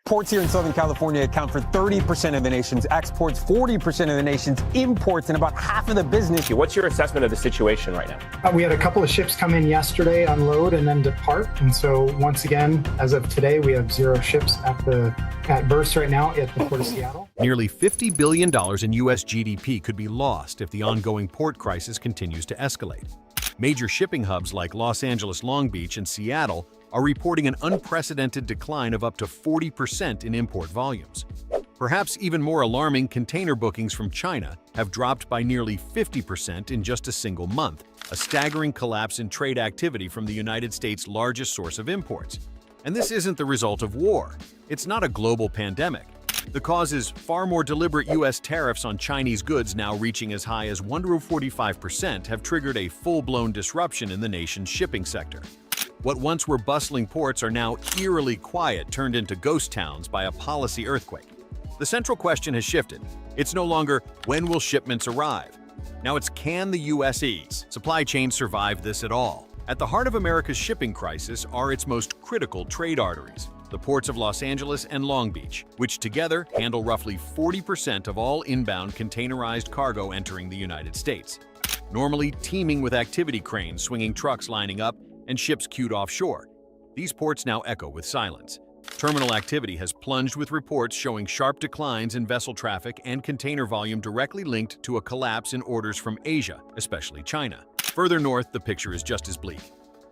Ports here in Southern California account for 30% of the nation's exports, 40% of the nation's imports, and about half of the business. What's your assessment of the situation right now? We had a couple of ships come in yesterday, unload, and then depart. And so once again, as of today, we have 0 ships at berths right now at the Port of Seattle. Nearly $50 billion in U.S. GDP could be lost if the ongoing port crisis continues to escalate. Major shipping hubs like Los Angeles, Long Beach, and Seattle are reporting an unprecedented decline of up to 40% in import volumes. Perhaps even more alarming, container bookings from China have dropped by nearly 50% in just a single month, a staggering collapse in trade activity from the United States' largest source of imports. And this isn't the result of war. It's not a global pandemic. The cause is far more deliberate. U.S. tariffs on Chinese goods, now reaching as high as 145%, have triggered a full-blown disruption in the nation's shipping sector. What once were bustling ports are now eerily quiet, turned into ghost towns by a policy earthquake. The central question has shifted. It's no longer, when will shipments arrive? Now it's, can the U.S.'s supply chain survive this at all? At the heart of America's shipping crisis are its most critical trade arteries, the ports of Los Angeles and Long Beach, which together handle roughly 40% of all inbound containerized cargo entering the United States. Normally teeming with activity, cranes swinging, trucks lining up, and ships queued offshore, these ports now echo with silence. Terminal activity has plunged, with reports showing sharp declines in vessel traffic and container volume directly linked to a collapse in orders from Asia, especially China. Further north, the picture is just as bleak.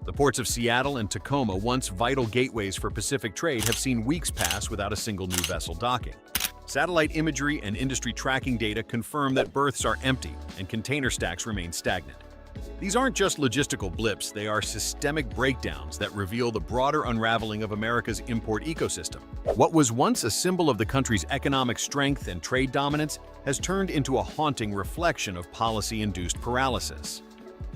The ports of Seattle and Tacoma, once vital gateways for Pacific trade, have seen weeks pass without a single new vessel docking. Satellite imagery and industry tracking data confirm that berths are empty and container stacks remain stagnant. These aren't just logistical blips, they are systemic breakdowns that reveal the broader unraveling of America's import ecosystem. What was once a symbol of the country's economic strength and trade dominance has turned into a haunting reflection of policy-induced paralysis.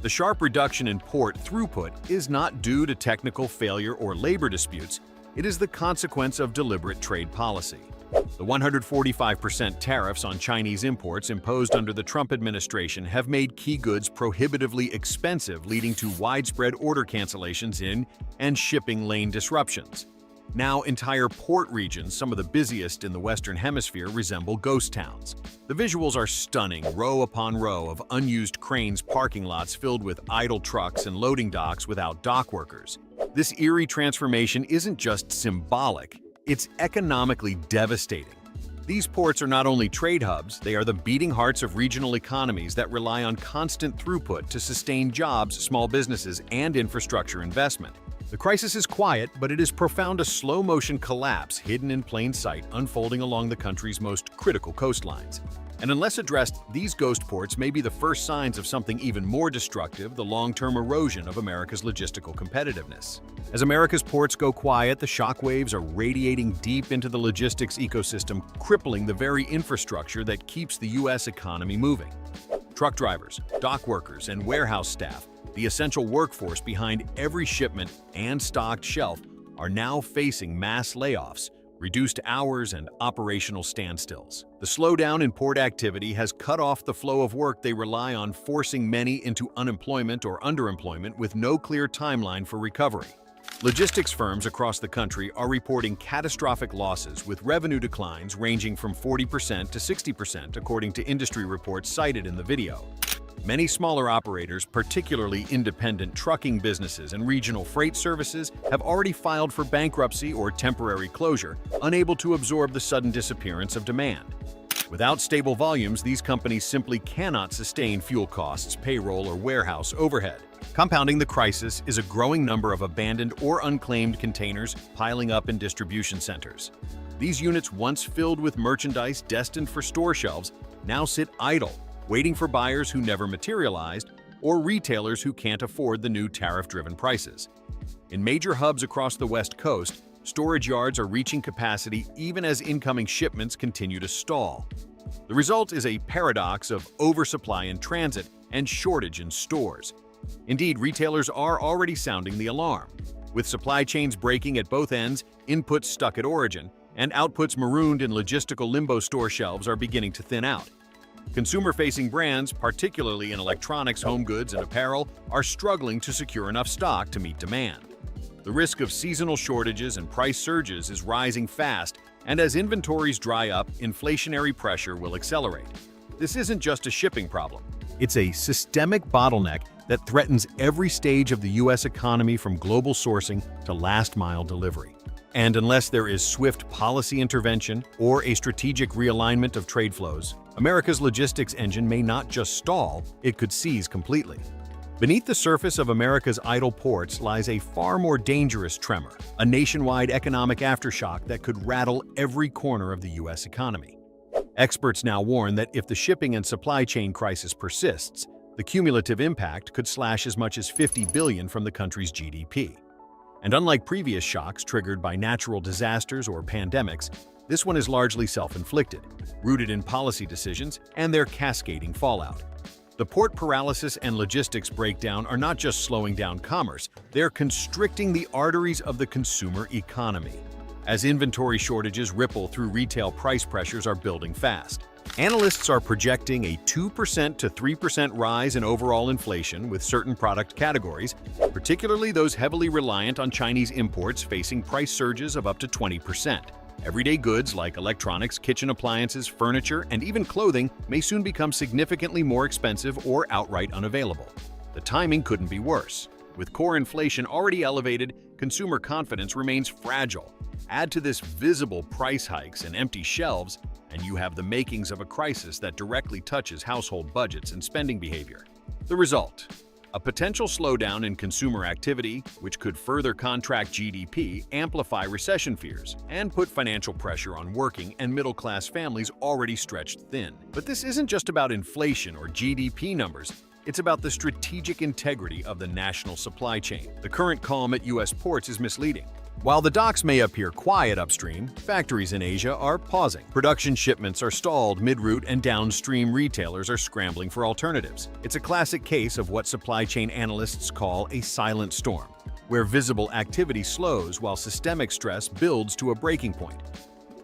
The sharp reduction in port throughput is not due to technical failure or labor disputes, it is the consequence of deliberate trade policy. The 145% tariffs on Chinese imports imposed under the Trump administration have made key goods prohibitively expensive, leading to widespread order cancellations and shipping lane disruptions. Now, entire port regions, some of the busiest in the Western Hemisphere, resemble ghost towns. The visuals are stunning, row upon row of unused cranes, parking lots filled with idle trucks, and loading docks without dock workers. This eerie transformation isn't just symbolic, it's economically devastating. These ports are not only trade hubs, they are the beating hearts of regional economies that rely on constant throughput to sustain jobs, small businesses, and infrastructure investment. The crisis is quiet, but it is profound, a slow-motion collapse hidden in plain sight, unfolding along the country's most critical coastlines. And unless addressed, these ghost ports may be the first signs of something even more destructive, the long-term erosion of America's logistical competitiveness. As America's ports go quiet, the shockwaves are radiating deep into the logistics ecosystem, crippling the very infrastructure that keeps the U.S. economy moving. Truck drivers, dock workers, and warehouse staff, the essential workforce behind every shipment and stocked shelf, are now facing mass layoffs, reduced hours, and operational standstills. The slowdown in port activity has cut off the flow of work they rely on, forcing many into unemployment or underemployment with no clear timeline for recovery. Logistics firms across the country are reporting catastrophic losses, with revenue declines ranging from 40% to 60%, according to industry reports cited in the video. Many smaller operators, particularly independent trucking businesses and regional freight services, have already filed for bankruptcy or temporary closure, unable to absorb the sudden disappearance of demand. Without stable volumes, these companies simply cannot sustain fuel costs, payroll, or warehouse overhead. Compounding the crisis is a growing number of abandoned or unclaimed containers piling up in distribution centers. These units, once filled with merchandise destined for store shelves, now sit idle, waiting for buyers who never materialized or retailers who can't afford the new tariff-driven prices. In major hubs across the West Coast, storage yards are reaching capacity even as incoming shipments continue to stall. The result is a paradox of oversupply in transit and shortage in stores. Indeed, retailers are already sounding the alarm. With supply chains breaking at both ends, inputs stuck at origin, and outputs marooned in logistical limbo, store shelves are beginning to thin out. Consumer-facing brands, particularly in electronics, home goods, and apparel, are struggling to secure enough stock to meet demand. The risk of seasonal shortages and price surges is rising fast, and as inventories dry up, inflationary pressure will accelerate. This isn't just a shipping problem. It's a systemic bottleneck that threatens every stage of the U.S. economy from global sourcing to last-mile delivery. And unless there is swift policy intervention or a strategic realignment of trade flows, America's logistics engine may not just stall, it could seize completely. Beneath the surface of America's idle ports lies a far more dangerous tremor, a nationwide economic aftershock that could rattle every corner of the U.S. economy. Experts now warn that if the shipping and supply chain crisis persists, the cumulative impact could slash as much as $50 billion from the country's GDP. And unlike previous shocks triggered by natural disasters or pandemics, this one is largely self-inflicted, rooted in policy decisions and their cascading fallout. The port paralysis and logistics breakdown are not just slowing down commerce, they're constricting the arteries of the consumer economy. As inventory shortages ripple through retail, price pressures are building fast. Analysts are projecting a 2% to 3% rise in overall inflation, with certain product categories, particularly those heavily reliant on Chinese imports, facing price surges of up to 20%. Everyday goods like electronics, kitchen appliances, furniture, and even clothing may soon become significantly more expensive or outright unavailable. The timing couldn't be worse. With core inflation already elevated, consumer confidence remains fragile. Add to this visible price hikes and empty shelves, and you have the makings of a crisis that directly touches household budgets and spending behavior. The result: a potential slowdown in consumer activity, which could further contract GDP, amplify recession fears, and put financial pressure on working and middle-class families already stretched thin. But this isn't just about inflation or GDP numbers. It's about the strategic integrity of the national supply chain. The current calm at U.S. ports is misleading. While the docks may appear quiet upstream, factories in Asia are pausing. Production shipments are stalled mid-route, and downstream retailers are scrambling for alternatives. It's a classic case of what supply chain analysts call a silent storm, where visible activity slows while systemic stress builds to a breaking point.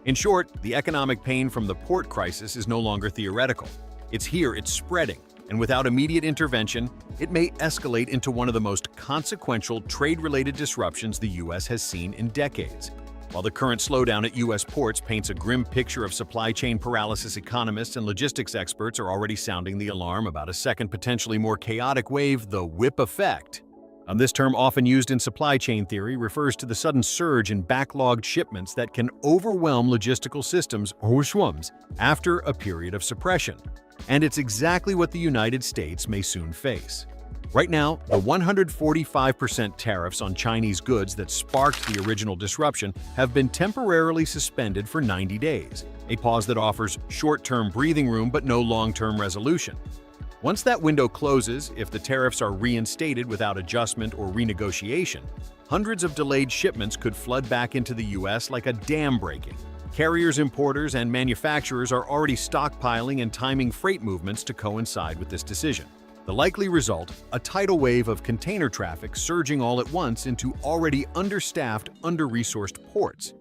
In short, the economic pain from the port crisis is no longer theoretical. It's here, it's spreading. And without immediate intervention, it may escalate into one of the most consequential trade-related disruptions the U.S. has seen in decades. While the current slowdown at U.S. ports paints a grim picture of supply chain paralysis, economists and logistics experts are already sounding the alarm about a second, potentially more chaotic wave, the whip effect. This term, often used in supply chain theory, refers to the sudden surge in backlogged shipments that can overwhelm logistical systems or SHUTDOWNs after a period of suppression. And it's exactly what the United States may soon face. Right now, the 145% tariffs on Chinese goods that sparked the original disruption have been temporarily suspended for 90 days, a pause that offers short-term breathing room but no long-term resolution. Once that window closes, if the tariffs are reinstated without adjustment or renegotiation, hundreds of delayed shipments could flood back into the U.S. like a dam breaking. Carriers, importers, and manufacturers are already stockpiling and timing freight movements to coincide with this decision. The likely result: a tidal wave of container traffic surging all at once into already understaffed, under-resourced ports.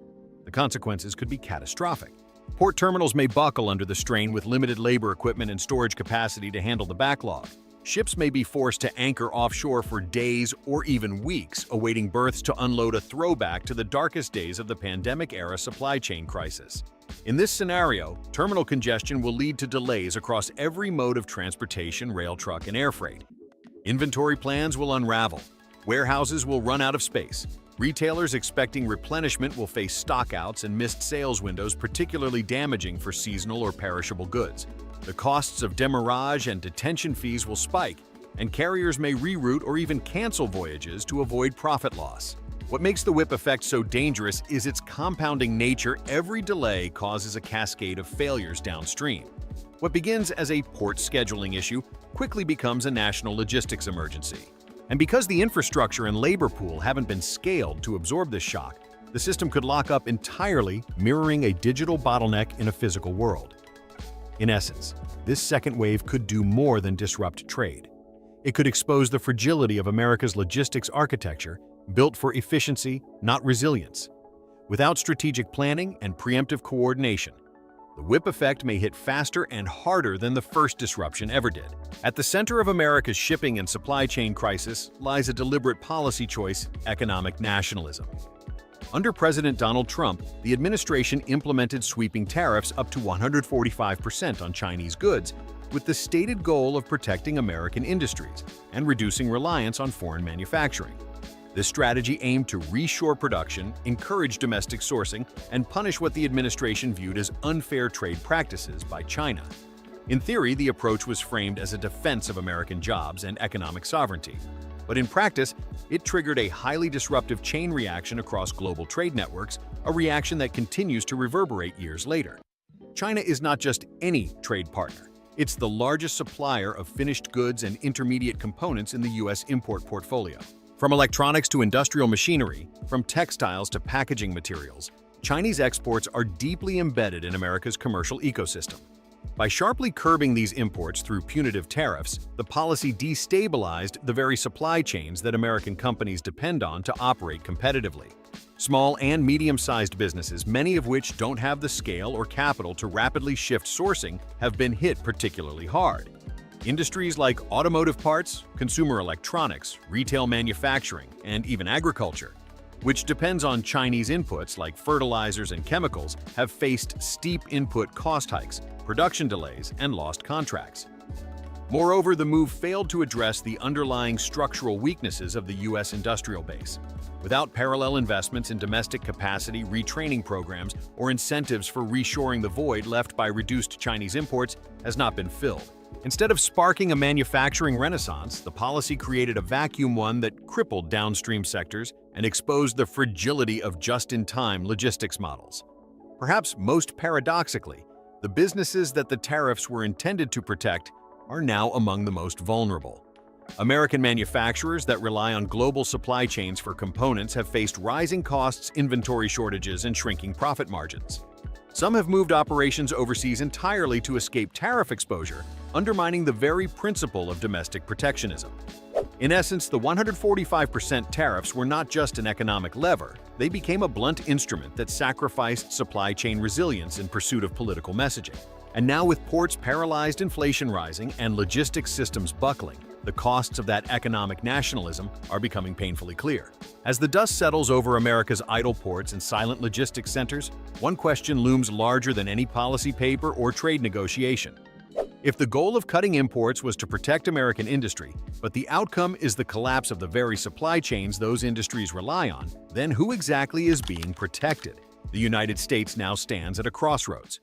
The consequences could be catastrophic. Port terminals may buckle under the strain with limited labor, equipment, and storage capacity to handle the backlog. Ships may be forced to anchor offshore for days or even weeks, awaiting berths to unload, a throwback to the darkest days of the pandemic-era supply chain crisis. In this scenario, terminal congestion will lead to delays across every mode of transportation: rail, truck, and air freight. Inventory plans will unravel. Warehouses will run out of space. Retailers expecting replenishment will face stockouts and missed sales windows, particularly damaging for seasonal or perishable goods. The costs of demurrage and detention fees will spike, and carriers may reroute or even cancel voyages to avoid profit loss. What makes the whip effect so dangerous is its compounding nature. Every delay causes a cascade of failures downstream. What begins as a port scheduling issue quickly becomes a national logistics emergency. And because the infrastructure and labor pool haven't been scaled to absorb this shock, the system could lock up entirely, mirroring a digital bottleneck in a physical world. In essence, this second wave could do more than disrupt trade. It could expose the fragility of America's logistics architecture, built for efficiency, not resilience. Without strategic planning and preemptive coordination, the whip effect may hit faster and harder than the first disruption ever did. At the center of America's shipping and supply chain crisis lies a deliberate policy choice: economic nationalism. Under President Donald Trump, the administration implemented sweeping tariffs up to 145% on Chinese goods, with the stated goal of protecting American industries and reducing reliance on foreign manufacturing. This strategy aimed to reshore production, encourage domestic sourcing, and punish what the administration viewed as unfair trade practices by China. In theory, the approach was framed as a defense of American jobs and economic sovereignty. But in practice, it triggered a highly disruptive chain reaction across global trade networks, a reaction that continues to reverberate years later. China is not just any trade partner. It's the largest supplier of finished goods and intermediate components in the U.S. import portfolio. From electronics to industrial machinery, from textiles to packaging materials, Chinese exports are deeply embedded in America's commercial ecosystem. By sharply curbing these imports through punitive tariffs, the policy destabilized the very supply chains that American companies depend on to operate competitively. Small and medium-sized businesses, many of which don't have the scale or capital to rapidly shift sourcing, have been hit particularly hard. Industries like automotive parts, consumer electronics, retail manufacturing, and even agriculture, which depends on Chinese inputs like fertilizers and chemicals, have faced steep input cost hikes, production delays, and lost contracts. Moreover, the move failed to address the underlying structural weaknesses of the U.S. industrial base. Without parallel investments in domestic capacity, retraining programs, or incentives for reshoring, the void left by reduced Chinese imports has not been filled. Instead of sparking a manufacturing renaissance, the policy created a vacuum, one that crippled downstream sectors and exposed the fragility of just-in-time logistics models. Perhaps most paradoxically, the businesses that the tariffs were intended to protect are now among the most vulnerable. American manufacturers that rely on global supply chains for components have faced rising costs, inventory shortages, and shrinking profit margins. Some have moved operations overseas entirely to escape tariff exposure, undermining the very principle of domestic protectionism. In essence, the 145% tariffs were not just an economic lever, they became a blunt instrument that sacrificed supply chain resilience in pursuit of political messaging. And now, with ports paralyzed, inflation rising, and logistics systems buckling, the costs of that economic nationalism are becoming painfully clear. As the dust settles over America's idle ports and silent logistics centers, one question looms larger than any policy paper or trade negotiation. If the goal of cutting imports was to protect American industry, but the outcome is the collapse of the very supply chains those industries rely on, then who exactly is being protected? The United States now stands at a crossroads.